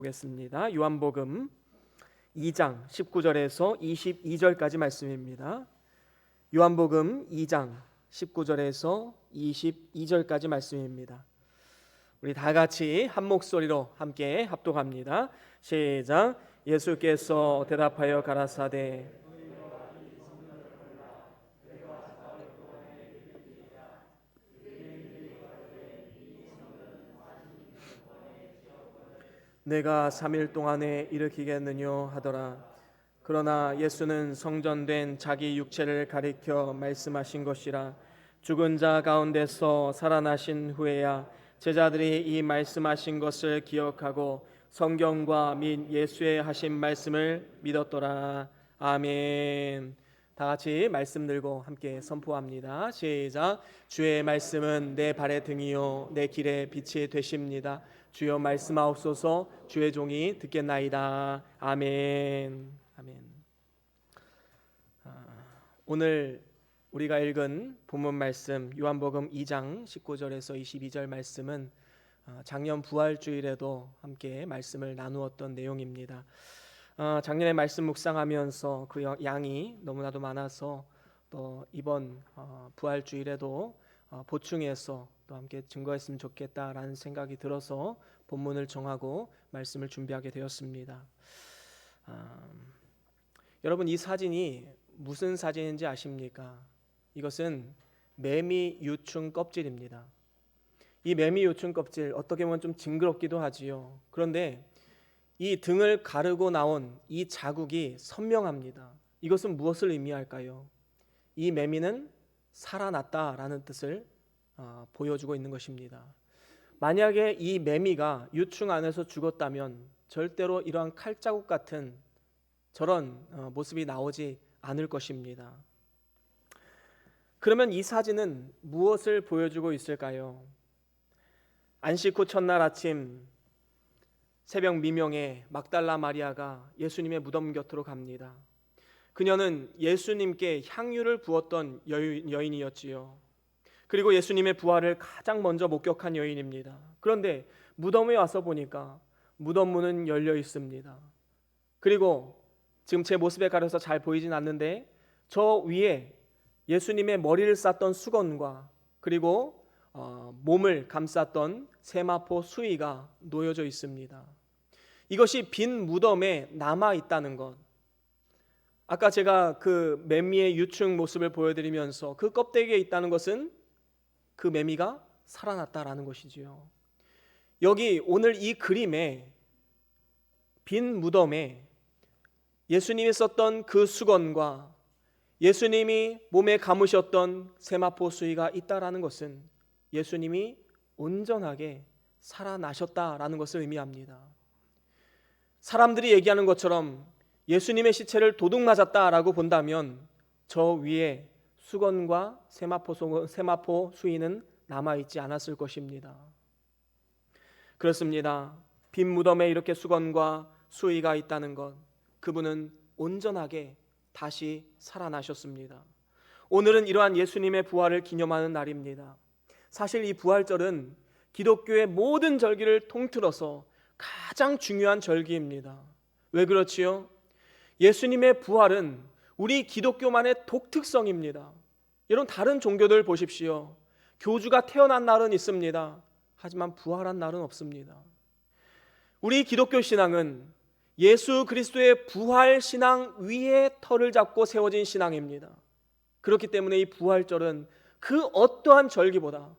보겠습니다. 요한복음 2장 19절에서 22절까지 말씀입니다. 요한복음 2장 19절에서 22절까지 말씀입니다. 우리 다 같이 한 목소리로 함께 합독합니다. 시작. 예수께서 대답하여 가라사대 내가 3일 동안에 일으키겠느뇨 하더라. 그러나 예수는 성전된 자기 육체를 가리켜 말씀하신 것이라. 죽은 자 가운데서 살아나신 후에야 제자들이 이 말씀하신 것을 기억하고 성경과 및 예수의 하신 말씀을 믿었더라. 아멘. 다 같이 말씀 들고 함께 선포합니다. 시작. 주의 말씀은 내 발의 등이요 내 길의 빛이 되십니다. 주여 말씀하옵소서. 주의 종이 듣겠나이다. 아멘. 아멘. 오늘 우리가 읽은 본문 말씀 요한복음 2장 19절에서 22절 말씀은 작년 부활주일에도 함께 말씀을 나누었던 내용입니다. 작년에 말씀 묵상하면서 그 양이 너무나도 많아서 또 이번 부활주일에도 보충해서 또 함께 증거했으면 좋겠다라는 생각이 들어서 본문을 정하고 말씀을 준비하게 되었습니다. 여러분, 이 사진이 무슨 사진인지 아십니까? 이것은 매미 유충 껍질입니다. 이 매미 유충 껍질 어떻게 보면 좀 징그럽기도 하지요. 그런데 이 등을 가르고 나온 이 자국이 선명합니다. 이것은 무엇을 의미할까요? 이 매미는 살아났다라는 뜻을 보여주고 있는 것입니다. 만약에 이 매미가 유충 안에서 죽었다면 절대로 이러한 칼자국 같은 저런 모습이 나오지 않을 것입니다. 그러면 이 사진은 무엇을 보여주고 있을까요? 안식 후 첫날 아침 새벽 미명에 막달라 마리아가 예수님의 무덤 곁으로 갑니다. 그녀는 예수님께 향유를 부었던 여인이었지요. 그리고 예수님의 부활을 가장 먼저 목격한 여인입니다. 그런데 무덤에 와서 보니까 무덤 문은 열려 있습니다. 그리고 지금 제 모습에 가려서 잘 보이진 않는데 저 위에 예수님의 머리를 쌌던 수건과 그리고 몸을 감쌌던 세마포 수의가 놓여져 있습니다. 이것이 빈 무덤에 남아 있다는 것. 아까 제가 그 매미의 유충 모습을 보여드리면서 그 껍데기에 있다는 것은 그 매미가 살아났다라는 것이지요. 여기 오늘 이 그림에 빈 무덤에 예수님이 썼던 그 수건과 예수님이 몸에 감으셨던 세마포 수의가 있다라는 것은 예수님이 온전하게 살아나셨다라는 것을 의미합니다. 사람들이 얘기하는 것처럼 예수님의 시체를 도둑 맞았다라고 본다면 저 위에 수건과 세마포 수의는 남아있지 않았을 것입니다. 그렇습니다. 빈 무덤에 이렇게 수건과 수의가 있다는 것, 그분은 온전하게 다시 살아나셨습니다. 오늘은 이러한 예수님의 부활을 기념하는 날입니다. 사실 이 부활절은 기독교의 모든 절기를 통틀어서 가장 중요한 절기입니다. 왜 그렇지요? 예수님의 부활은 우리 기독교만의 독특성입니다. 여러분, 다른 종교들 보십시오. 교주가 태어난 날은 있습니다. 하지만 부활한 날은 없습니다. 우리 기독교 신앙은 예수 그리스도의 부활 신앙 위에 터를 잡고 세워진 신앙입니다. 그렇기 때문에 이 부활절은 그 어떠한 절기보다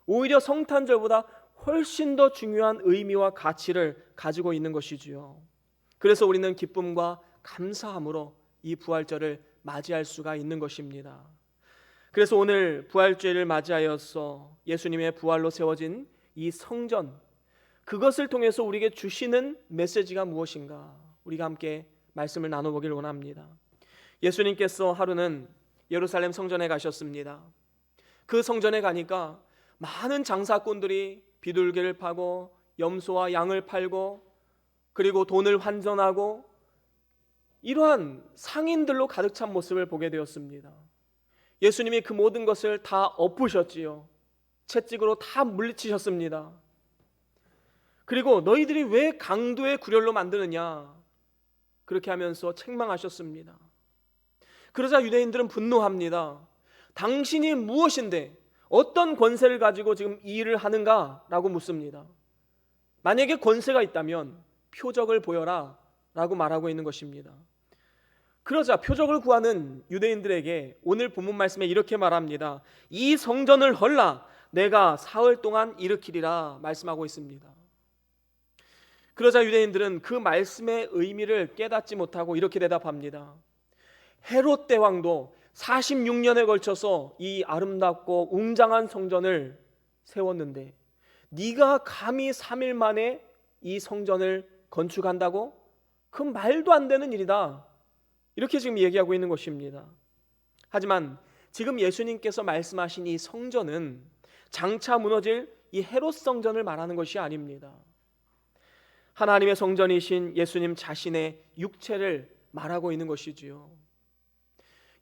오히려 성탄절보다 훨씬 더 중요한 의미와 가치를 가지고 있는 것이지요. 그래서 우리는 기쁨과 감사함으로 이 부활절을 맞이할 수가 있는 것입니다. 그래서 오늘 부활주일을 맞이하여서 예수님의 부활로 세워진 이 성전, 그것을 통해서 우리에게 주시는 메시지가 무엇인가, 우리가 함께 말씀을 나눠보길 원합니다. 예수님께서 하루는 예루살렘 성전에 가셨습니다. 그 성전에 가니까 많은 장사꾼들이 비둘기를 파고 염소와 양을 팔고 그리고 돈을 환전하고 이러한 상인들로 가득 찬 모습을 보게 되었습니다. 예수님이 그 모든 것을 다 엎으셨지요. 채찍으로 다 물리치셨습니다. 그리고 너희들이 왜 강도의 구렬로 만드느냐, 그렇게 하면서 책망하셨습니다. 그러자 유대인들은 분노합니다. 당신이 무엇인데 어떤 권세를 가지고 지금 이 일을 하는가? 라고 묻습니다. 만약에 권세가 있다면 표적을 보여라 라고 말하고 있는 것입니다. 그러자 표적을 구하는 유대인들에게 오늘 본문 말씀에 이렇게 말합니다. 이 성전을 헐라 내가 사흘 동안 일으키리라 말씀하고 있습니다. 그러자 유대인들은 그 말씀의 의미를 깨닫지 못하고 이렇게 대답합니다. 헤롯 대왕도 46년에 걸쳐서 이 아름답고 웅장한 성전을 세웠는데 네가 감히 3일 만에 이 성전을 건축한다고? 그 말도 안 되는 일이다. 이렇게 지금 얘기하고 있는 것입니다. 하지만 지금 예수님께서 말씀하신 이 성전은 장차 무너질 이 헤롯 성전을 말하는 것이 아닙니다. 하나님의 성전이신 예수님 자신의 육체를 말하고 있는 것이지요.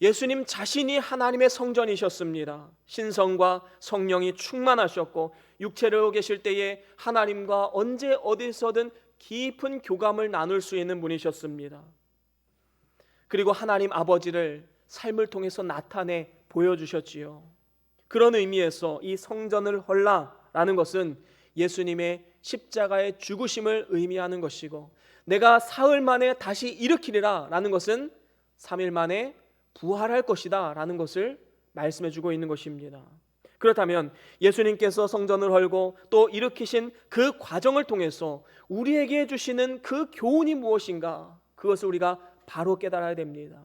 예수님 자신이 하나님의 성전이셨습니다. 신성과 성령이 충만하셨고 육체로 계실 때에 하나님과 언제 어디서든 깊은 교감을 나눌 수 있는 분이셨습니다. 그리고 하나님 아버지를 삶을 통해서 나타내 보여주셨지요. 그런 의미에서 이 성전을 헐라라는 것은 예수님의 십자가의 죽으심을 의미하는 것이고, 내가 사흘 만에 다시 일으키리라 라는 것은 3일 만에 부활할 것이다 라는 것을 말씀해 주고 있는 것입니다. 그렇다면 예수님께서 성전을 헐고 또 일으키신 그 과정을 통해서 우리에게 주시는 그 교훈이 무엇인가, 그것을 우리가 바로 깨달아야 됩니다.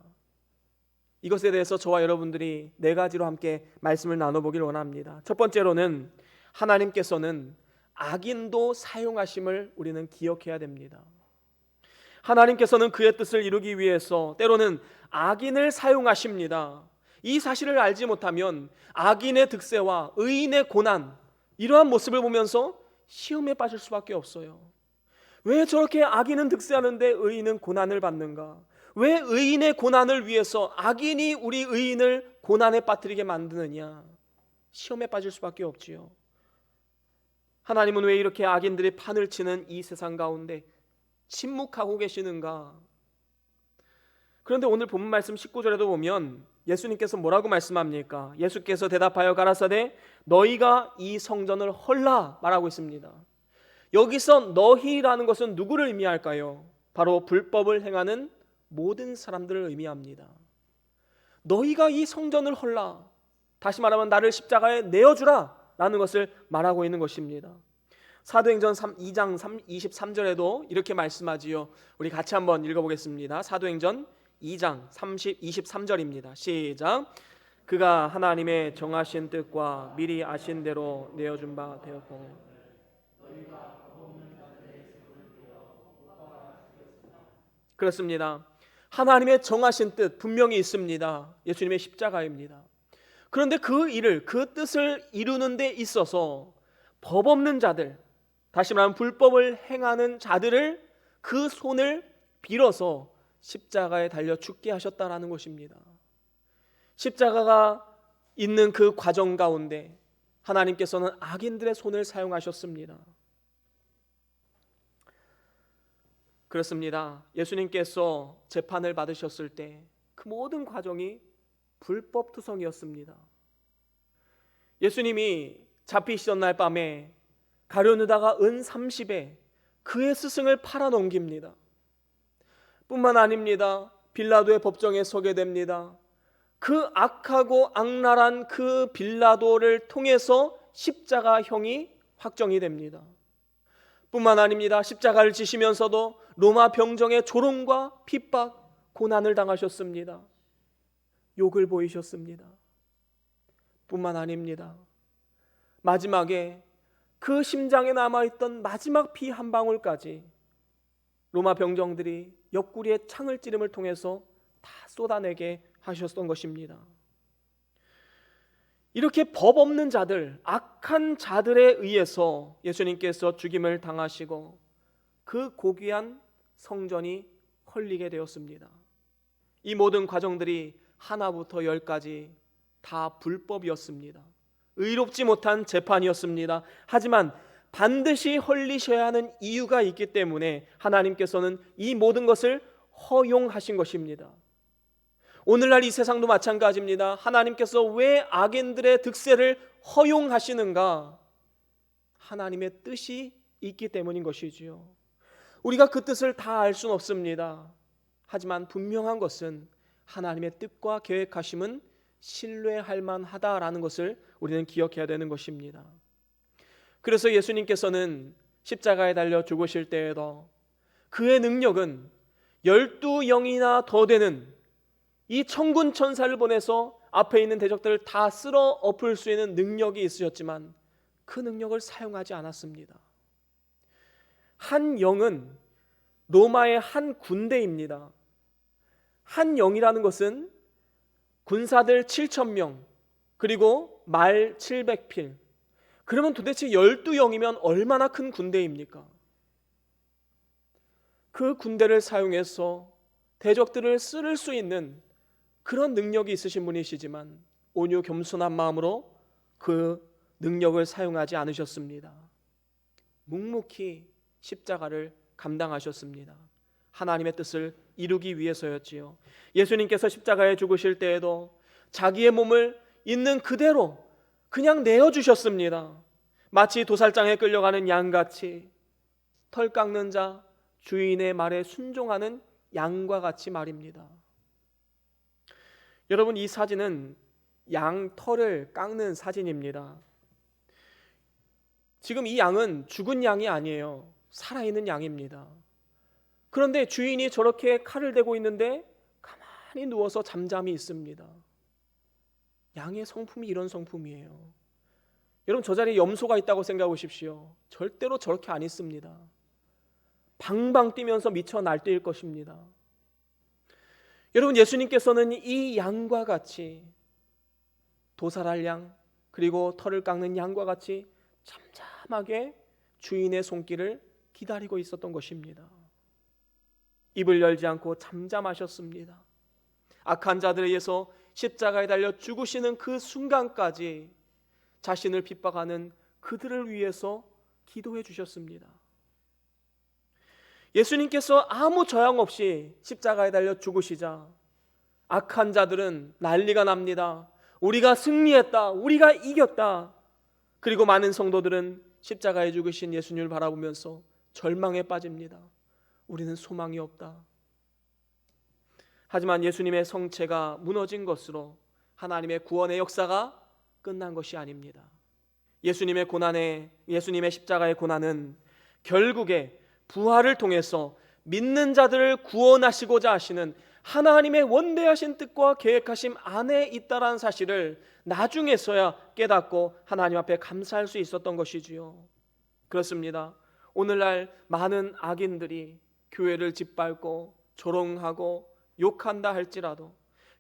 이것에 대해서 저와 여러분들이 4가지로 함께 말씀을 나눠보길 원합니다. 첫 번째로는 하나님께서는 악인도 사용하심을 우리는 기억해야 됩니다. 하나님께서는 그의 뜻을 이루기 위해서 때로는 악인을 사용하십니다. 이 사실을 알지 못하면 악인의 득세와 의인의 고난, 이러한 모습을 보면서 시험에 빠질 수밖에 없어요. 왜 저렇게 악인은 득세하는데 의인은 고난을 받는가? 왜 의인의 고난을 위해서 악인이 우리 의인을 고난에 빠뜨리게 만드느냐? 시험에 빠질 수밖에 없지요. 하나님은 왜 이렇게 악인들이 판을 치는 이 세상 가운데 침묵하고 계시는가? 그런데 오늘 본문 말씀 19절에도 보면 예수님께서 뭐라고 말씀합니까? 예수께서 대답하여 가라사대 너희가 이 성전을 헐라 말하고 있습니다. 여기서 너희라는 것은 누구를 의미할까요? 바로 불법을 행하는 모든 사람들을 의미합니다. 너희가 이 성전을 헐라, 다시 말하면 나를 십자가에 내어주라 라는 것을 말하고 있는 것입니다. 사도행전 2장 23절에도 이렇게 말씀하지요. 우리 같이 한번 읽어보겠습니다. 사도행전 2장 23절입니다. 시작. 그가 하나님의 정하신 뜻과 미리 아신 대로 내어준 바 되었고 그렇습니다. 하나님의 정하신 뜻 분명히 있습니다. 예수님의 십자가입니다. 그런데 그 일을, 그 뜻을 이루는 데 있어서 법 없는 자들, 다시 말하면 불법을 행하는 자들을 그 손을 빌어서 십자가에 달려 죽게 하셨다라는 것입니다. 십자가가 있는 그 과정 가운데 하나님께서는 악인들의 손을 사용하셨습니다. 그렇습니다. 예수님께서 재판을 받으셨을 때 그 모든 과정이 불법투성이었습니다. 예수님이 잡히시던 날 밤에 가룟유다가 은 30에 그의 스승을 팔아넘깁니다. 뿐만 아닙니다. 빌라도의 법정에 서게 됩니다. 그 악하고 악랄한 그 빌라도를 통해서 십자가형이 확정이 됩니다. 뿐만 아닙니다. 십자가를 지시면서도 로마 병정의 조롱과 핍박, 고난을 당하셨습니다. 욕을 보이셨습니다. 뿐만 아닙니다. 마지막에 그 심장에 남아있던 마지막 피 한 방울까지 로마 병정들이 옆구리에 창을 찌름을 통해서 다 쏟아내게 하셨던 것입니다. 이렇게 법 없는 자들, 악한 자들에 의해서 예수님께서 죽임을 당하시고 그 고귀한 성전이 헐리게 되었습니다. 이 모든 과정들이 하나부터 10까지 다 불법이었습니다. 의롭지 못한 재판이었습니다. 하지만 반드시 헐리셔야 하는 이유가 있기 때문에 하나님께서는 이 모든 것을 허용하신 것입니다. 오늘날 이 세상도 마찬가지입니다. 하나님께서 왜 악인들의 득세를 허용하시는가? 하나님의 뜻이 있기 때문인 것이지요. 우리가 그 뜻을 다 알 수는 없습니다. 하지만 분명한 것은 하나님의 뜻과 계획하심은 신뢰할 만하다라는 것을 우리는 기억해야 되는 것입니다. 그래서 예수님께서는 십자가에 달려 죽으실 때에도 그의 능력은 12영이나 더 되는 이 천군 천사를 보내서 앞에 있는 대적들을 다 쓸어 엎을 수 있는 능력이 있으셨지만 그 능력을 사용하지 않았습니다. 한 영은 로마의 한 군대입니다. 한 영이라는 것은 군사들 7,000명 그리고 말 700필. 그러면 도대체 12영이면 얼마나 큰 군대입니까? 그 군대를 사용해서 대적들을 쓸 수 있는 그런 능력이 있으신 분이시지만 온유 겸손한 마음으로 그 능력을 사용하지 않으셨습니다. 묵묵히 십자가를 감당하셨습니다. 하나님의 뜻을 이루기 위해서였지요. 예수님께서 십자가에 죽으실 때에도 자기의 몸을 있는 그대로 그냥 내어주셨습니다. 마치 도살장에 끌려가는 양같이 털 깎는 자 주인의 말에 순종하는 양과 같이 말입니다. 여러분, 이 사진은 양 털을 깎는 사진입니다. 지금 이 양은 죽은 양이 아니에요. 살아있는 양입니다. 그런데 주인이 저렇게 칼을 대고 있는데 가만히 누워서 잠잠히 있습니다. 양의 성품이 이런 성품이에요. 여러분, 저 자리에 염소가 있다고 생각해 보십시오. 절대로 저렇게 안 있습니다. 방방 뛰면서 미쳐 날뛸 것입니다. 여러분, 예수님께서는 이 양과 같이 도살할 양 그리고 털을 깎는 양과 같이 잠잠하게 주인의 손길을 기다리고 있었던 것입니다. 입을 열지 않고 잠잠하셨습니다. 악한 자들에 의해서 십자가에 달려 죽으시는 그 순간까지 자신을 핍박하는 그들을 위해서 기도해 주셨습니다. 예수님께서 아무 저항 없이 십자가에 달려 죽으시자 악한 자들은 난리가 납니다. 우리가 승리했다. 우리가 이겼다. 그리고 많은 성도들은 십자가에 죽으신 예수님을 바라보면서 절망에 빠집니다. 우리는 소망이 없다. 하지만 예수님의 성체가 무너진 것으로 하나님의 구원의 역사가 끝난 것이 아닙니다. 예수님의 십자가의 고난은 결국에 부활을 통해서 믿는 자들을 구원하시고자 하시는 하나님의 원대하신 뜻과 계획하심 안에 있다라는 사실을 나중에서야 깨닫고 하나님 앞에 감사할 수 있었던 것이지요. 그렇습니다. 오늘날 많은 악인들이 교회를 짓밟고 조롱하고 욕한다 할지라도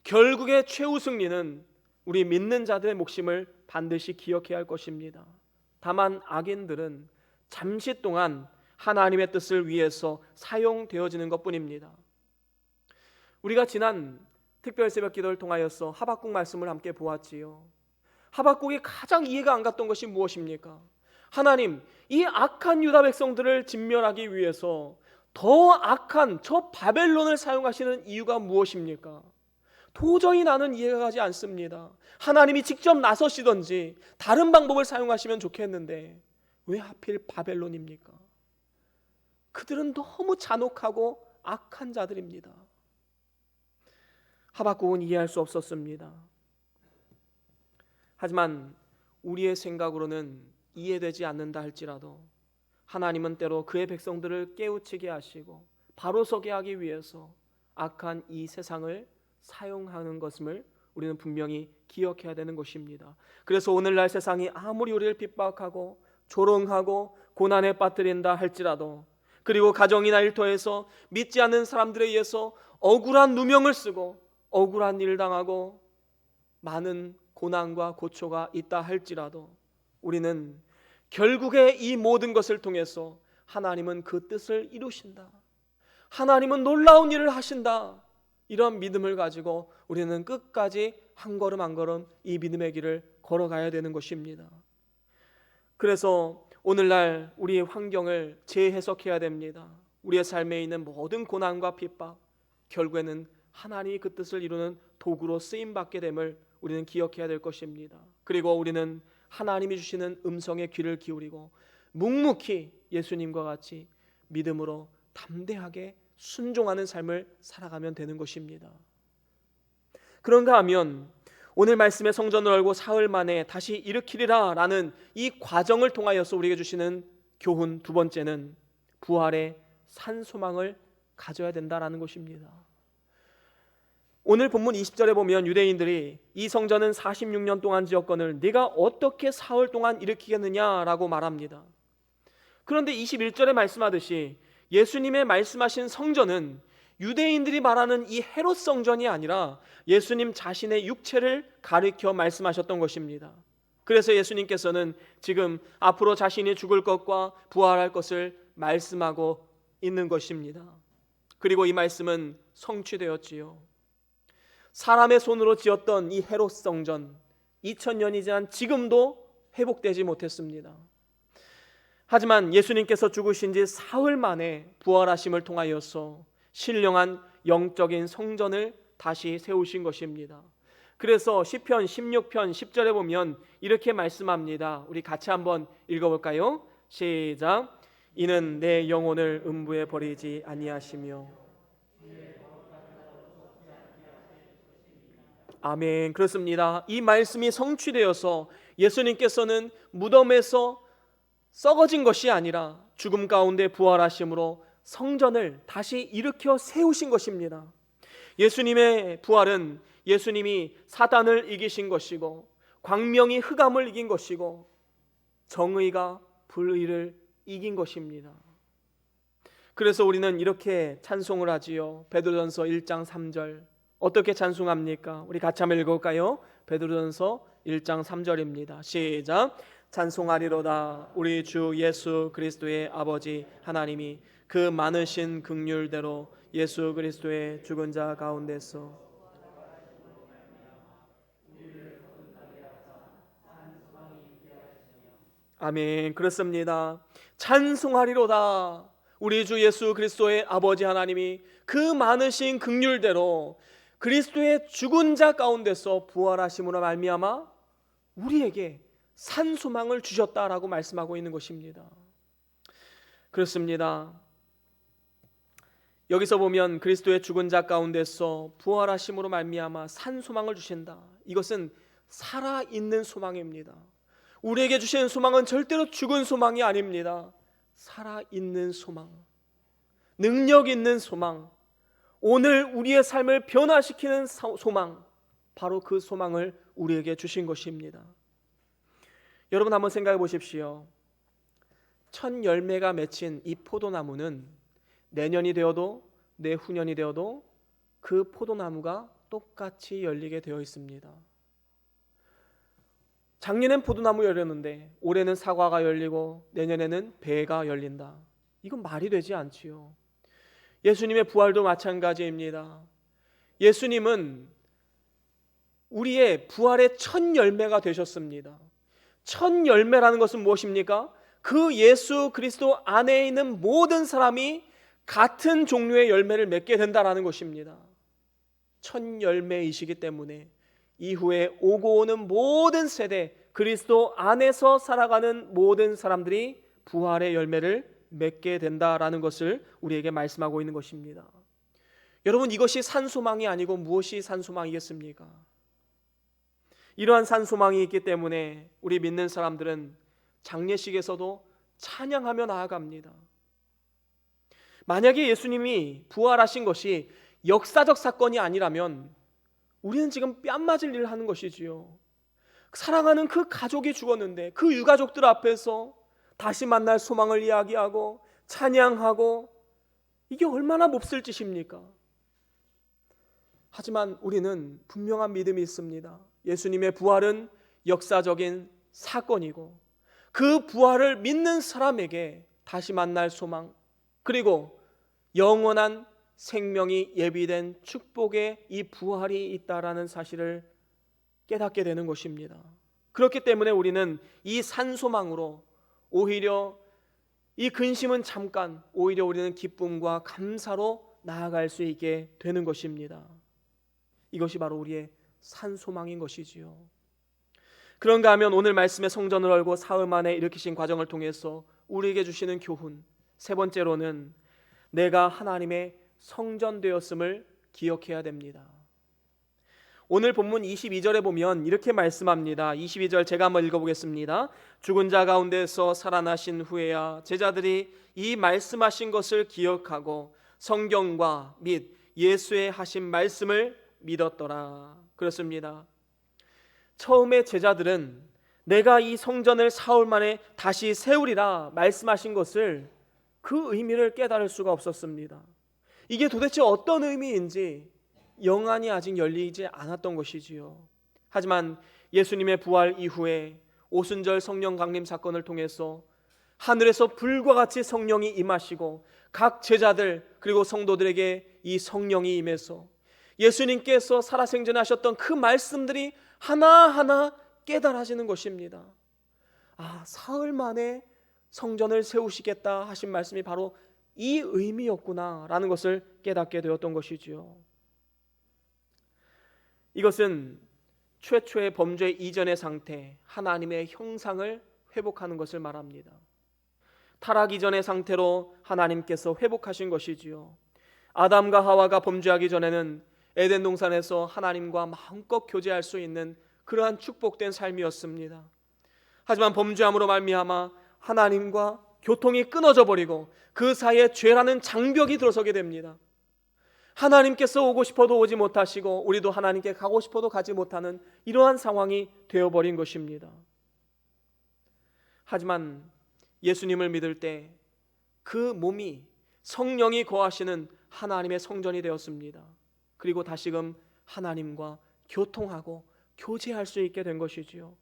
결국의 최후 승리는 우리 믿는 자들의 몫임을 반드시 기억해야 할 것입니다. 다만 악인들은 잠시 동안 하나님의 뜻을 위해서 사용되어지는 것뿐입니다. 우리가 지난 특별 새벽 기도를 통하여서 하박국 말씀을 함께 보았지요. 하박국이 가장 이해가 안 갔던 것이 무엇입니까? 하나님, 이 악한 유다 백성들을 진멸하기 위해서 더 악한 저 바벨론을 사용하시는 이유가 무엇입니까? 도저히 나는 이해가 가지 않습니다. 하나님이 직접 나서시던지 다른 방법을 사용하시면 좋겠는데 왜 하필 바벨론입니까? 그들은 너무 잔혹하고 악한 자들입니다. 하박국은 이해할 수 없었습니다. 하지만 우리의 생각으로는 이해되지 않는다 할지라도 하나님은 때로 그의 백성들을 깨우치게 하시고 바로 서게 하기 위해서 악한 이 세상을 사용하는 것임을 우리는 분명히 기억해야 되는 것입니다. 그래서 오늘날 세상이 아무리 우리를 핍박하고 조롱하고 고난에 빠뜨린다 할지라도 그리고 가정이나 일터에서 믿지 않는 사람들에 의해서 억울한 누명을 쓰고 억울한 일을 당하고 많은 고난과 고초가 있다 할지라도 우리는 결국에 이 모든 것을 통해서 하나님은 그 뜻을 이루신다. 하나님은 놀라운 일을 하신다. 이런 믿음을 가지고 우리는 끝까지 한 걸음 한 걸음 이 믿음의 길을 걸어가야 되는 것입니다. 그래서 오늘날 우리의 환경을 재해석해야 됩니다. 우리의 삶에 있는 모든 고난과 핍박, 결국에는 하나님이 그 뜻을 이루는 도구로 쓰임받게 됨을 우리는 기억해야 될 것입니다. 그리고 우리는 하나님이 주시는 음성에 귀를 기울이고 묵묵히 예수님과 같이 믿음으로 담대하게 순종하는 삶을 살아가면 되는 것입니다. 그런가 하면 오늘 말씀의 성전을 열고 사흘 만에 다시 일으키리라 라는 이 과정을 통하여서 우리에게 주시는 교훈 두 번째는 부활의 산소망을 가져야 된다라는 것입니다. 오늘 본문 20절에 보면 유대인들이 이 성전은 46년 동안 지었거늘 네가 어떻게 사흘 동안 일으키겠느냐라고 말합니다. 그런데 21절에 말씀하듯이 예수님의 말씀하신 성전은 유대인들이 말하는 이 헤롯 성전이 아니라 예수님 자신의 육체를 가리켜 말씀하셨던 것입니다. 그래서 예수님께서는 지금 앞으로 자신이 죽을 것과 부활할 것을 말씀하고 있는 것입니다. 그리고 이 말씀은 성취되었지요. 사람의 손으로 지었던 이 헤롯 성전 2000년이 지난 지금도 회복되지 못했습니다. 하지만 예수님께서 죽으신 지 사흘 만에 부활하심을 통하여서 신령한 영적인 성전을 다시 세우신 것입니다. 그래서 시편 16편 10절에 보면 이렇게 말씀합니다. 우리 같이 한번 읽어볼까요? 시작. 이는 내 영혼을 음부에 버리지 아니하시며. 아멘. 그렇습니다. 이 말씀이 성취되어서 예수님께서는 무덤에서 썩어진 것이 아니라 죽음 가운데 부활하심으로 성전을 다시 일으켜 세우신 것입니다. 예수님의 부활은 예수님이 사단을 이기신 것이고 광명이 흑암을 이긴 것이고 정의가 불의를 이긴 것입니다. 그래서 우리는 이렇게 찬송을 하지요. 베드로전서 1장 3절 어떻게 찬송합니까? 우리 같이 한번 읽어볼까요? 베드로전서 1장 3절입니다. 시작. 찬송하리로다 우리 주 예수 그리스도의 아버지 하나님이 그 많으신 긍휼대로 예수 그리스도의 죽은 자 가운데서 아멘. 그렇습니다. 찬송하리로다 우리 주 예수 그리스도의 아버지 하나님이 그 많으신 긍휼대로 그리스도의 죽은 자 가운데서 부활하심으로 말미암아 우리에게 산소망을 주셨다라고 말씀하고 있는 것입니다. 그렇습니다. 여기서 보면 그리스도의 죽은 자 가운데서 부활하심으로 말미암아 산소망을 주신다. 이것은 살아있는 소망입니다. 우리에게 주시는 소망은 절대로 죽은 소망이 아닙니다. 살아있는 소망, 능력 있는 소망, 오늘 우리의 삶을 변화시키는 소망, 바로 그 소망을 우리에게 주신 것입니다. 여러분 한번 생각해 보십시오. 첫 열매가 맺힌 이 포도나무는 내년이 되어도 내후년이 되어도 그 포도나무가 똑같이 열리게 되어 있습니다. 작년엔 포도나무 열렸는데 올해는 사과가 열리고 내년에는 배가 열린다. 이건 말이 되지 않지요. 예수님의 부활도 마찬가지입니다. 예수님은 우리의 부활의 첫 열매가 되셨습니다. 첫 열매라는 것은 무엇입니까? 그 예수 그리스도 안에 있는 모든 사람이 같은 종류의 열매를 맺게 된다는 것입니다. 첫 열매이시기 때문에 이후에 오고 오는 모든 세대 그리스도 안에서 살아가는 모든 사람들이 부활의 열매를 맺게 된다라는 것을 우리에게 말씀하고 있는 것입니다. 여러분, 이것이 산소망이 아니고 무엇이 산소망이겠습니까? 이러한 산소망이 있기 때문에 우리 믿는 사람들은 장례식에서도 찬양하며 나아갑니다. 만약에 예수님이 부활하신 것이 역사적 사건이 아니라면 우리는 지금 뺨 맞을 일을 하는 것이지요. 사랑하는 그 가족이 죽었는데 그 유가족들 앞에서 다시 만날 소망을 이야기하고 찬양하고, 이게 얼마나 몹쓸 짓입니까? 하지만 우리는 분명한 믿음이 있습니다. 예수님의 부활은 역사적인 사건이고 그 부활을 믿는 사람에게 다시 만날 소망, 그리고 영원한 생명이 예비된 축복의 이 부활이 있다라는 사실을 깨닫게 되는 것입니다. 그렇기 때문에 우리는 이 산소망으로 오히려 이 근심은 잠깐, 오히려 우리는 기쁨과 감사로 나아갈 수 있게 되는 것입니다. 이것이 바로 우리의 산소망인 것이지요. 그런가 하면 오늘 말씀의 성전을 열고 사흘 만에 일으키신 과정을 통해서 우리에게 주시는 교훈, 세 번째로는 내가 하나님의 성전 되었음을 기억해야 됩니다. 오늘 본문 22절에 보면 이렇게 말씀합니다. 22절 제가 한번 읽어보겠습니다. 죽은 자 가운데서 살아나신 후에야 제자들이 이 말씀하신 것을 기억하고 성경과 및 예수의 하신 말씀을 믿었더라. 그렇습니다. 처음에 제자들은 내가 이 성전을 사흘 만에 다시 세우리라 말씀하신 것을 그 의미를 깨달을 수가 없었습니다. 이게 도대체 어떤 의미인지 영안이 아직 열리지 않았던 것이지요. 하지만 예수님의 부활 이후에 오순절 성령 강림 사건을 통해서 하늘에서 불과 같이 성령이 임하시고 각 제자들 그리고 성도들에게 이 성령이 임해서 예수님께서 살아생전하셨던 그 말씀들이 하나하나 깨달아지는 것입니다. 사흘 만에 성전을 세우시겠다 하신 말씀이 바로 이 의미였구나라는 것을 깨닫게 되었던 것이지요. 이것은 최초의 범죄 이전의 상태, 하나님의 형상을 회복하는 것을 말합니다. 타락 이전의 상태로 하나님께서 회복하신 것이지요. 아담과 하와가 범죄하기 전에는 에덴 동산에서 하나님과 마음껏 교제할 수 있는 그러한 축복된 삶이었습니다. 하지만 범죄함으로 말미암아 하나님과 교통이 끊어져 버리고 그 사이에 죄라는 장벽이 들어서게 됩니다. 하나님께서 오고 싶어도 오지 못하시고 우리도 하나님께 가고 싶어도 가지 못하는 이러한 상황이 되어버린 것입니다. 하지만 예수님을 믿을 때 그 몸이 성령이 거하시는 하나님의 성전이 되었습니다. 그리고 다시금 하나님과 교통하고 교제할 수 있게 된 것이지요.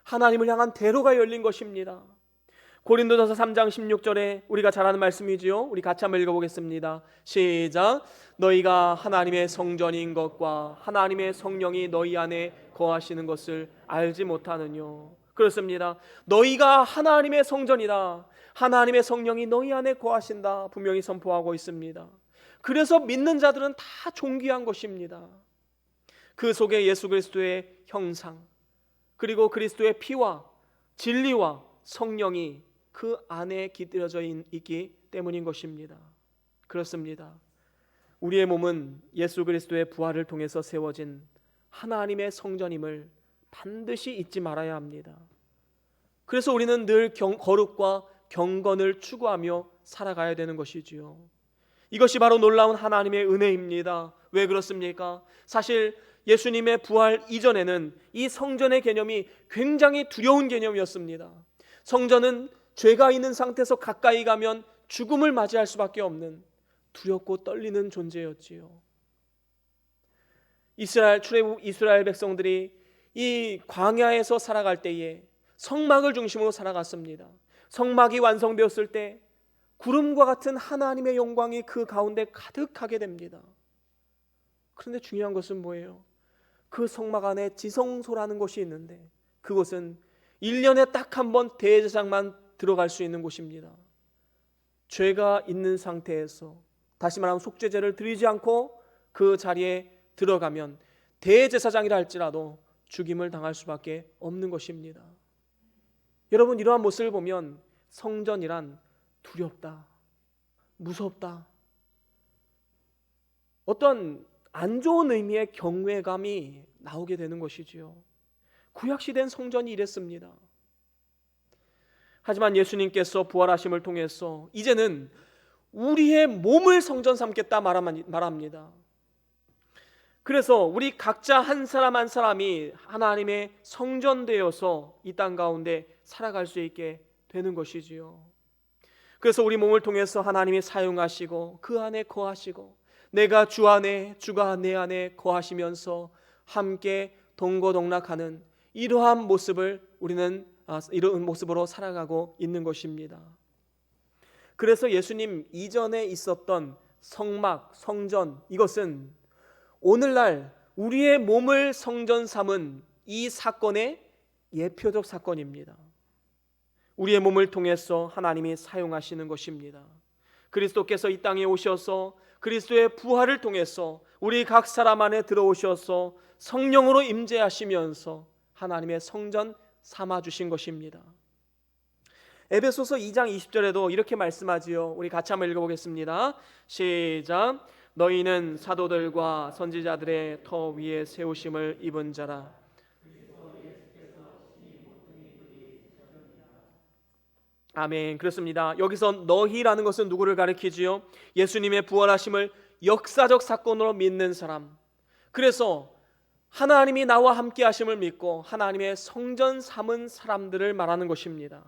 하나님을 향한 대로가 열린 것입니다. 고린도전서 3장 16절에 우리가 잘 아는 말씀이지요. 우리 같이 한번 읽어보겠습니다. 시작. 너희가 하나님의 성전인 것과 하나님의 성령이 너희 안에 거하시는 것을 알지 못하느뇨. 그렇습니다. 너희가 하나님의 성전이다. 하나님의 성령이 너희 안에 거하신다. 분명히 선포하고 있습니다. 그래서 믿는 자들은 다 존귀한 것입니다. 그 속에 예수 그리스도의 형상 그리고 그리스도의 피와 진리와 성령이 그 안에 깃들여져 있기 때문인 것입니다. 그렇습니다. 우리의 몸은 예수 그리스도의 부활을 통해서 세워진 하나님의 성전임을 반드시 잊지 말아야 합니다. 그래서 우리는 늘 거룩과 경건을 추구하며 살아가야 되는 것이지요. 이것이 바로 놀라운 하나님의 은혜입니다. 왜 그렇습니까? 사실 예수님의 부활 이전에는 이 성전의 개념이 굉장히 두려운 개념이었습니다. 성전은 죄가 있는 상태에서 가까이 가면 죽음을 맞이할 수밖에 없는 두렵고 떨리는 존재였지요. 출애굽 이스라엘 백성들이 이 광야에서 살아갈 때에 성막을 중심으로 살아갔습니다. 성막이 완성되었을 때 구름과 같은 하나님의 영광이 그 가운데 가득하게 됩니다. 그런데 중요한 것은 뭐예요? 그 성막 안에 지성소라는 곳이 있는데 그곳은 1년에 딱 한 번 대제사장만 들어갈 수 있는 곳입니다. 죄가 있는 상태에서 다시 말하면 속죄제를 드리지 않고 그 자리에 들어가면 대제사장이라 할지라도 죽임을 당할 수밖에 없는 것입니다. 여러분, 이러한 모습을 보면 성전이란 두렵다, 무섭다, 어떤 안 좋은 의미의 경외감이 나오게 되는 것이지요. 구약시대는 성전이 이랬습니다. 하지만 예수님께서 부활하심을 통해서 이제는 우리의 몸을 성전 삼겠다 말합니다. 그래서 우리 각자 한 사람 한 사람이 하나님의 성전 되어서 이 땅 가운데 살아갈 수 있게 되는 것이지요. 그래서 우리 몸을 통해서 하나님이 사용하시고 그 안에 거하시고 내가 주 안에 주가 내 안에 거하시면서 함께 동고동락하는 이러한 모습을 우리는 이런 모습으로 살아가고 있는 것입니다. 그래서 예수님 이전에 있었던 성막, 성전, 이것은 오늘날 우리의 몸을 성전 삼은 이 사건의 예표적 사건입니다. 우리의 몸을 통해서 하나님이 사용하시는 것입니다. 그리스도께서 이 땅에 오셔서 그리스도의 부활을 통해서 우리 각 사람 안에 들어오셔서 성령으로 임재하시면서 하나님의 성전 삼아 주신 것입니다. 에베소서 2장 20절에도 이렇게 말씀하지요. 우리 같이 한번 읽어보겠습니다. 시작. 너희는 사도들과 선지자들의 터 위에 세우심을 입은 자라. 아멘. 그렇습니다. 여기서 너희라는 것은 누구를 가리키지요? 예수님의 부활하심을 역사적 사건으로 믿는 사람. 그래서 하나님이 나와 함께 하심을 믿고 하나님의 성전 삼은 사람들을 말하는 것입니다.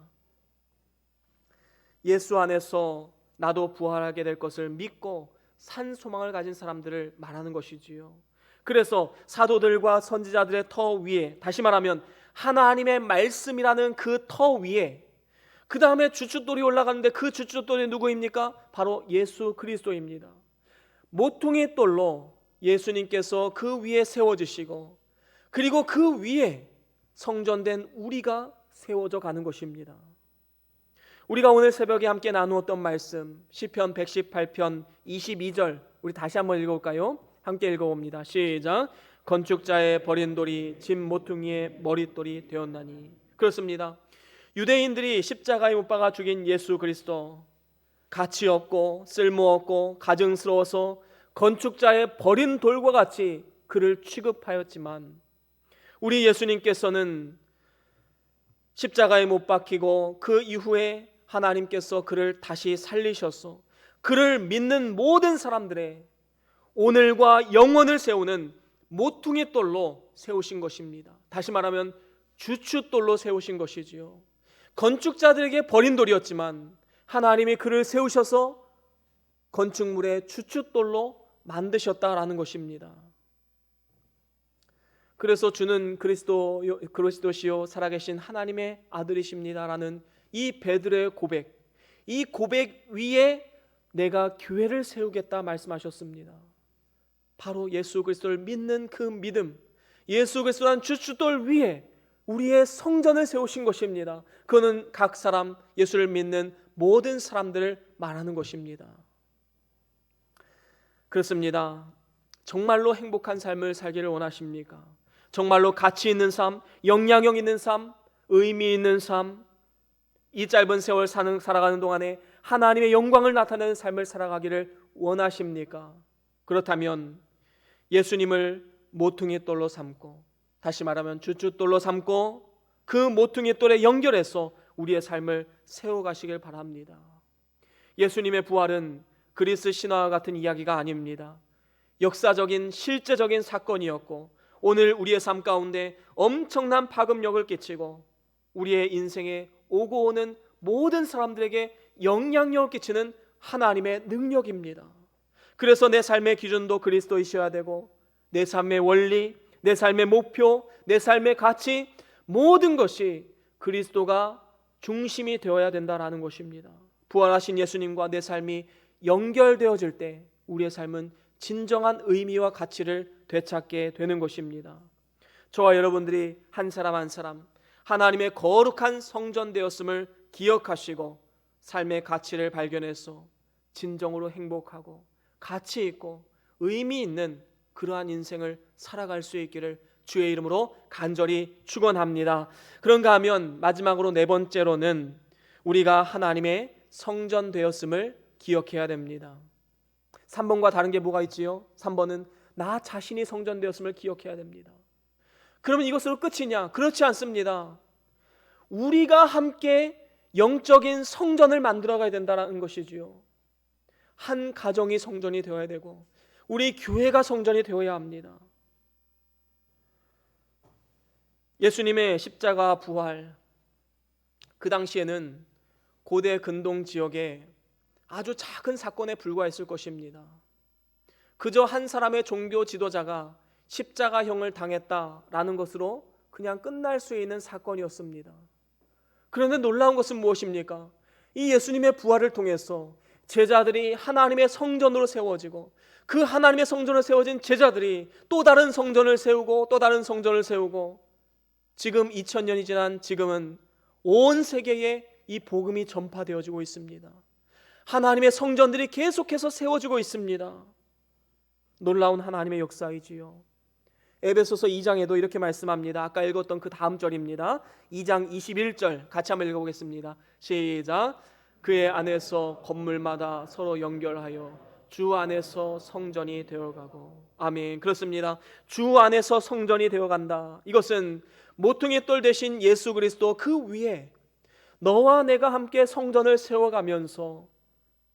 예수 안에서 나도 부활하게 될 것을 믿고 산 소망을 가진 사람들을 말하는 것이지요. 그래서 사도들과 선지자들의 터 위에, 다시 말하면 하나님의 말씀이라는 그 터 위에, 그 다음에 주춧돌이 올라가는데 그 주춧돌이 누구입니까? 바로 예수 그리스도입니다. 모퉁이 돌로 예수님께서 그 위에 세워지시고, 그리고 그 위에 성전된 우리가 세워져 가는 것입니다. 우리가 오늘 새벽에 함께 나누었던 말씀 시편 118편 22절 우리 다시 한번 읽어볼까요? 함께 읽어봅니다. 시작. 건축자의 버린 돌이 집 모퉁이의 머릿돌이 되었나니. 그렇습니다. 유대인들이 십자가에 못 박아 죽인 예수 그리스도, 가치 없고 쓸모없고 가증스러워서 건축자의 버린 돌과 같이 그를 취급하였지만, 우리 예수님께서는 십자가에 못 박히고 그 이후에 하나님께서 그를 다시 살리셔서 그를 믿는 모든 사람들의 오늘과 영원을 세우는 모퉁이 돌로 세우신 것입니다. 다시 말하면 주춧돌로 세우신 것이지요. 건축자들에게 버린 돌이었지만 하나님이 그를 세우셔서 건축물의 주춧돌로 만드셨다라는 것입니다. 그래서 주는 그리스도시요 살아계신 하나님의 아들이십니다라는 이 베드로의 고백, 이 고백 위에 내가 교회를 세우겠다 말씀하셨습니다. 바로 예수 그리스도를 믿는 그 믿음, 예수 그리스도란 주춧돌 위에 우리의 성전을 세우신 것입니다. 그는 각 사람, 예수를 믿는 모든 사람들을 말하는 것입니다. 그렇습니다. 정말로 행복한 삶을 살기를 원하십니까? 정말로 가치 있는 삶, 영향력 있는 삶, 의미 있는 삶, 이 짧은 세월 살아가는 동안에 하나님의 영광을 나타내는 삶을 살아가기를 원하십니까? 그렇다면 예수님을 모퉁이 돌로 삼고, 다시 말하면 주춧돌로 삼고 그 모퉁이 돌에 연결해서 우리의 삶을 세워가시길 바랍니다. 예수님의 부활은 그리스 신화와 같은 이야기가 아닙니다. 역사적인 실제적인 사건이었고, 오늘 우리의 삶 가운데 엄청난 파급력을 끼치고 우리의 인생에 오고 오는 모든 사람들에게 영향력을 끼치는 하나님의 능력입니다. 그래서 내 삶의 기준도 그리스도이셔야 되고, 내 삶의 원리, 내 삶의 목표, 내 삶의 가치, 모든 것이 그리스도가 중심이 되어야 된다라는 것입니다. 부활하신 예수님과 내 삶이 연결되어질 때 우리의 삶은 진정한 의미와 가치를 되찾게 되는 것입니다. 저와 여러분들이 한 사람 한 사람 하나님의 거룩한 성전 되었음을 기억하시고 삶의 가치를 발견해서 진정으로 행복하고 가치 있고 의미 있는 그러한 인생을 살아갈 수 있기를 주의 이름으로 간절히 축원합니다. 그런가 하면 마지막으로 네 번째로는 우리가 하나님의 성전 되었음을 기억해야 됩니다. 3번과 다른 게 뭐가 있지요? 3번은 나 자신이 성전 되었음을 기억해야 됩니다. 그러면 이것으로 끝이냐? 그렇지 않습니다. 우리가 함께 영적인 성전을 만들어가야 된다는 것이지요. 한 가정이 성전이 되어야 되고 우리 교회가 성전이 되어야 합니다. 예수님의 십자가 부활, 그 당시에는 고대 근동 지역에 아주 작은 사건에 불과했을 것입니다. 그저 한 사람의 종교 지도자가 십자가형을 당했다라는 것으로 그냥 끝날 수 있는 사건이었습니다. 그런데 놀라운 것은 무엇입니까? 이 예수님의 부활을 통해서 제자들이 하나님의 성전으로 세워지고 그 하나님의 성전으로 세워진 제자들이 또 다른 성전을 세우고 또 다른 성전을 세우고 지금 2000년이 지난 지금은 온 세계에 이 복음이 전파되어지고 있습니다. 하나님의 성전들이 계속해서 세워지고 있습니다. 놀라운 하나님의 역사이지요. 에베소서 2장에도 이렇게 말씀합니다. 아까 읽었던 그 다음 절입니다. 2장 21절 같이 한번 읽어보겠습니다. 시작. 그의 안에서 건물마다 서로 연결하여 주 안에서 성전이 되어가고. 아멘. 그렇습니다. 주 안에서 성전이 되어간다. 이것은 모퉁이 돌 대신 예수 그리스도 그 위에 너와 내가 함께 성전을 세워가면서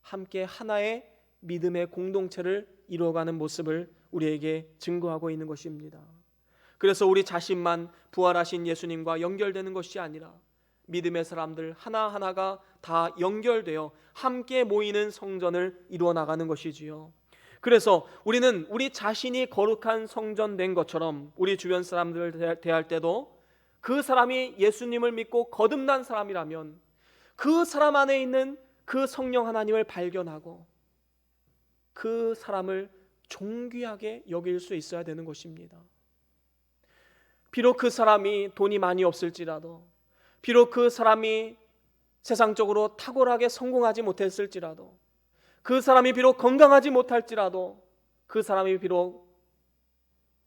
함께 하나의 믿음의 공동체를 이루어가는 모습을 우리에게 증거하고 있는 것입니다. 그래서 우리 자신만 부활하신 예수님과 연결되는 것이 아니라 믿음의 사람들 하나하나가 다 연결되어 함께 모이는 성전을 이루어 나가는 것이지요. 그래서 우리는 우리 자신이 거룩한 성전 된 것처럼 우리 주변 사람들을 대할 때도 그 사람이 예수님을 믿고 거듭난 사람이라면 그 사람 안에 있는 그 성령 하나님을 발견하고 그 사람을 존귀하게 여길 수 있어야 되는 것입니다. 비록 그 사람이 돈이 많이 없을지라도, 비록 그 사람이 세상적으로 탁월하게 성공하지 못했을지라도, 그 사람이 비록 건강하지 못할지라도, 그 사람이 비록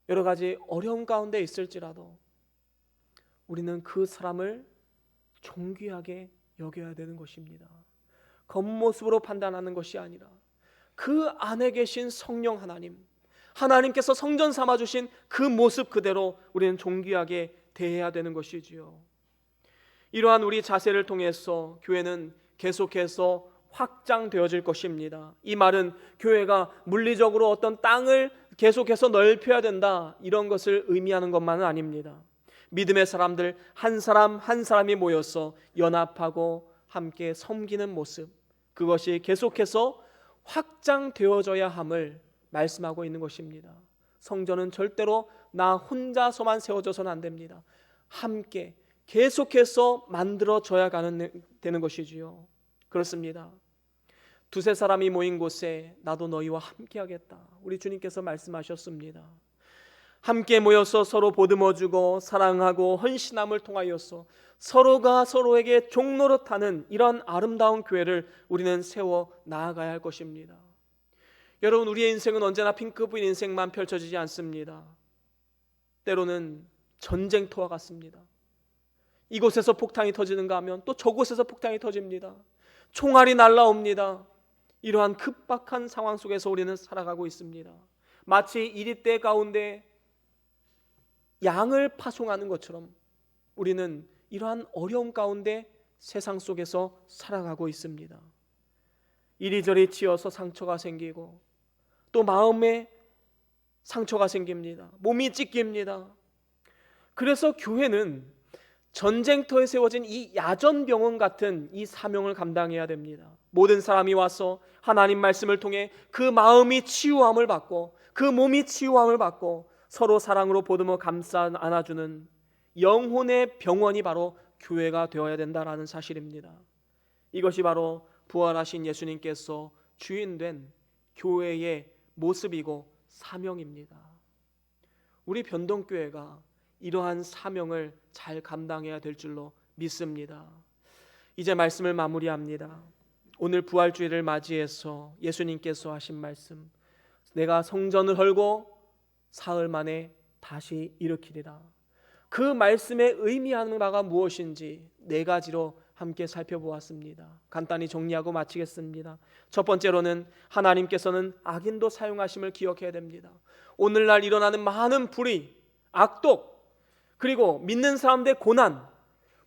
여러 가지 어려움 가운데 있을지라도 우리는 그 사람을 존귀하게 여겨야 되는 것입니다. 겉모습으로 판단하는 것이 아니라 그 안에 계신 성령 하나님께서 성전 삼아주신 그 모습 그대로 우리는 존귀하게 대해야 되는 것이지요. 이러한 우리 자세를 통해서 교회는 계속해서 확장되어질 것입니다. 이 말은 교회가 물리적으로 어떤 땅을 계속해서 넓혀야 된다 이런 것을 의미하는 것만은 아닙니다. 믿음의 사람들 한 사람 한 사람이 모여서 연합하고 함께 섬기는 모습, 그것이 계속해서 확장되어져야 함을 말씀하고 있는 것입니다. 성전은 절대로 나 혼자서만 세워져서는 안 됩니다. 함께 계속해서 만들어져야 되는 것이지요. 그렇습니다. 두세 사람이 모인 곳에 나도 너희와 함께 하겠다, 우리 주님께서 말씀하셨습니다. 함께 모여서 서로 보듬어주고 사랑하고 헌신함을 통하여서 서로가 서로에게 종노릇하는 이런 아름다운 교회를 우리는 세워 나아가야 할 것입니다. 여러분, 우리의 인생은 언제나 핑크빛 인생만 펼쳐지지 않습니다. 때로는 전쟁터와 같습니다. 이곳에서 폭탄이 터지는가 하면 또 저곳에서 폭탄이 터집니다. 총알이 날라옵니다. 이러한 급박한 상황 속에서 우리는 살아가고 있습니다. 마치 이리떼 가운데 양을 파송하는 것처럼 우리는 이러한 어려움 가운데 세상 속에서 살아가고 있습니다. 이리저리 치여서 상처가 생기고 또 마음에 상처가 생깁니다. 몸이 찢깁니다. 그래서 교회는 전쟁터에 세워진 이 야전병원 같은 이 사명을 감당해야 됩니다. 모든 사람이 와서 하나님 말씀을 통해 그 마음이 치유함을 받고 그 몸이 치유함을 받고 서로 사랑으로 보듬어 감싸 안아주는 영혼의 병원이 바로 교회가 되어야 된다라는 사실입니다. 이것이 바로 부활하신 예수님께서 주인된 교회의 모습이고 사명입니다. 우리 변동교회가 이러한 사명을 잘 감당해야 될 줄로 믿습니다. 이제 말씀을 마무리합니다. 오늘 부활주일을 맞이해서 예수님께서 하신 말씀, 내가 성전을 헐고 사흘 만에 다시 일으키리라. 그 말씀의 의미하는 바가 무엇인지 네 가지로 함께 살펴보았습니다. 간단히 정리하고 마치겠습니다. 첫 번째로는 하나님께서는 악인도 사용하심을 기억해야 됩니다. 오늘날 일어나는 많은 불의, 악독, 그리고 믿는 사람들의 고난,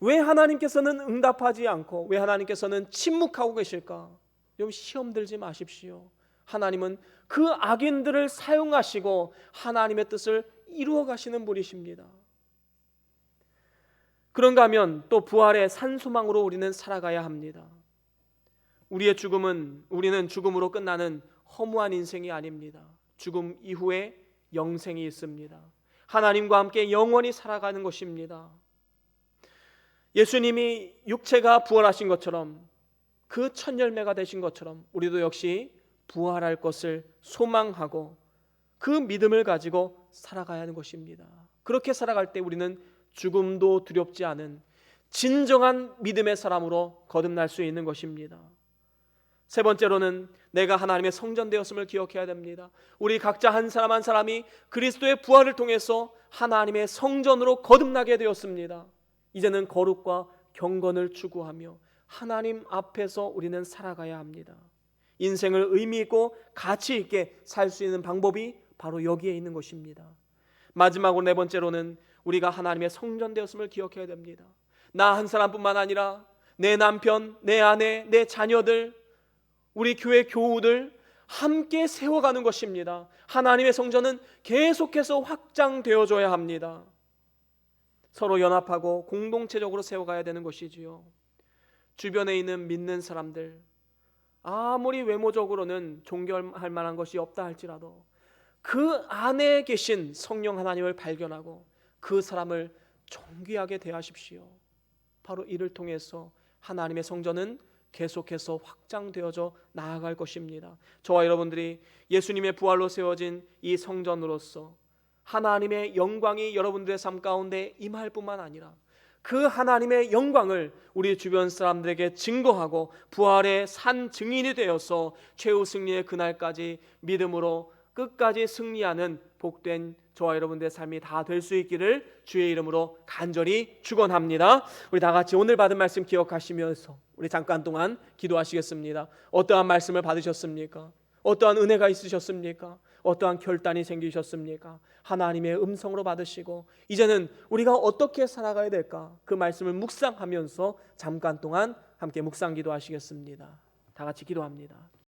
왜 하나님께서는 응답하지 않고 왜 하나님께서는 침묵하고 계실까? 여러분, 시험 들지 마십시오. 하나님은 그 악인들을 사용하시고 하나님의 뜻을 이루어 가시는 분이십니다. 그런가 하면 또 부활의 산소망으로 우리는 살아가야 합니다. 우리의 죽음은 우리는 죽음으로 끝나는 허무한 인생이 아닙니다. 죽음 이후에 영생이 있습니다. 하나님과 함께 영원히 살아가는 것입니다. 예수님이 육체가 부활하신 것처럼 그 첫 열매가 되신 것처럼 우리도 역시 부활할 것을 소망하고 그 믿음을 가지고 살아가야 하는 것입니다. 그렇게 살아갈 때 우리는 죽음도 두렵지 않은 진정한 믿음의 사람으로 거듭날 수 있는 것입니다. 세 번째로는 내가 하나님의 성전 되었음을 기억해야 됩니다. 우리 각자 한 사람 한 사람이 그리스도의 부활을 통해서 하나님의 성전으로 거듭나게 되었습니다. 이제는 거룩과 경건을 추구하며 하나님 앞에서 우리는 살아가야 합니다. 인생을 의미 있고 가치 있게 살 수 있는 방법이 바로 여기에 있는 것입니다. 마지막으로 네 번째로는 우리가 하나님의 성전 되었음을 기억해야 됩니다. 나 한 사람뿐만 아니라 내 남편, 내 아내, 내 자녀들, 우리 교회 교우들 함께 세워가는 것입니다. 하나님의 성전은 계속해서 확장되어져야 합니다. 서로 연합하고 공동체적으로 세워가야 되는 것이지요. 주변에 있는 믿는 사람들, 아무리 외모적으로는 존경할 만한 것이 없다 할지라도 그 안에 계신 성령 하나님을 발견하고 그 사람을 존귀하게 대하십시오. 바로 이를 통해서 하나님의 성전은 계속해서 확장되어져 나아갈 것입니다. 저와 여러분들이 예수님의 부활로 세워진 이 성전으로서 하나님의 영광이 여러분들의 삶 가운데 임할 뿐만 아니라 그 하나님의 영광을 우리 주변 사람들에게 증거하고 부활의 산 증인이 되어서 최후 승리의 그날까지 믿음으로 끝까지 승리하는 복된 저와 여러분들의 삶이 다 될 수 있기를 주의 이름으로 간절히 축원합니다. 우리 다 같이 오늘 받은 말씀 기억하시면서 우리 잠깐 동안 기도하시겠습니다. 어떠한 말씀을 받으셨습니까? 어떠한 은혜가 있으셨습니까? 어떠한 결단이 생기셨습니까? 하나님의 음성으로 받으시고 이제는 우리가 어떻게 살아가야 될까? 그 말씀을 묵상하면서 잠깐 동안 함께 묵상 기도하시겠습니다. 다 같이 기도합니다.